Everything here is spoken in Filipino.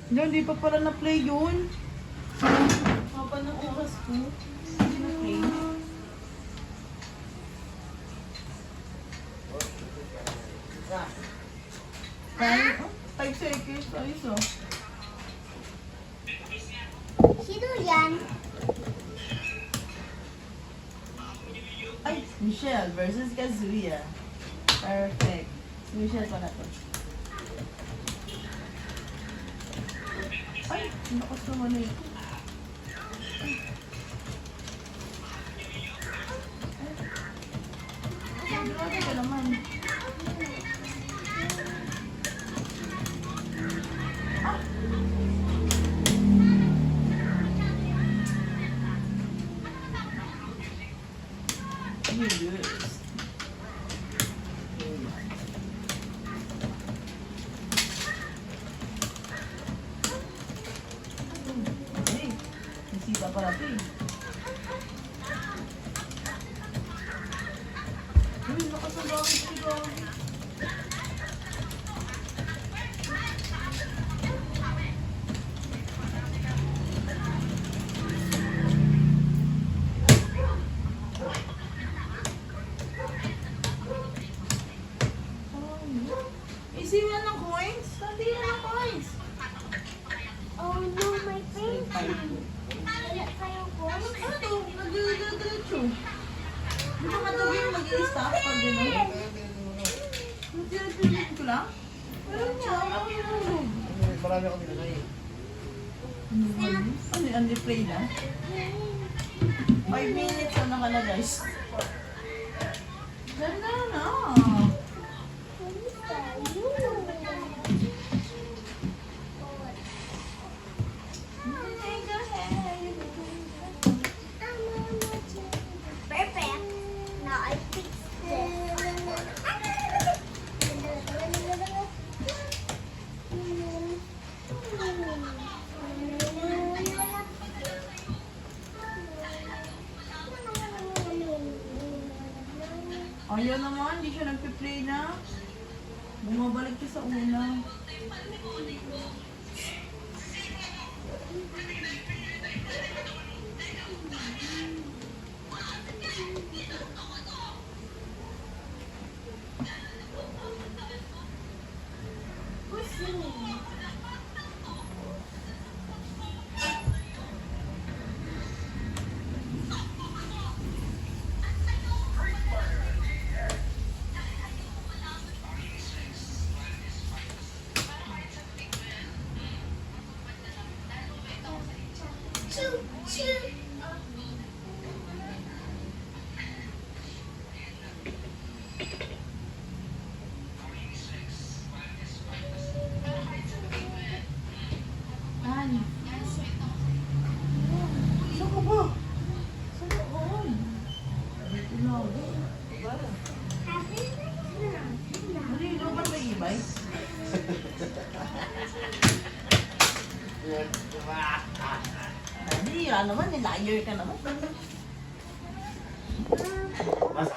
Hindi pa pala na-play yun. Haba ng oras ko. Hindi na-play. Kaya, 5 seconds. Ayos oh. Sino yan? Ay, Michelle versus Kazuya. Perfect. Si Michelle pa na to. Ay, nakas naman eh. Ay, grabe ka naman. Ah! Yes. Okay. Nasita pa natin. Uy, nakasabang sila. Isi mo ng coins? Hindi yan ng coins. Oh no, my face. Wala kayong voice. Ano to? Nag-diretso. Di ba katabi yung mag-i-stop pag gano'n? Nag-diretso ko lang? Meron niya. Wala ko nalulog. Marami ako nilagay. Ano yung unreplay na? 5 minutes na nakalagay. Ganda na. Perfect. Now I fix Ayaw naman, hindi siya nagpe-play na. Bumabalik siya sa una. Who's singing? Choo, choo. Ano? Saan ka ba? Saan ka ba? Dito na ako. Marilo ba sa ibay? Hindi, naman, liar ka naman. Mas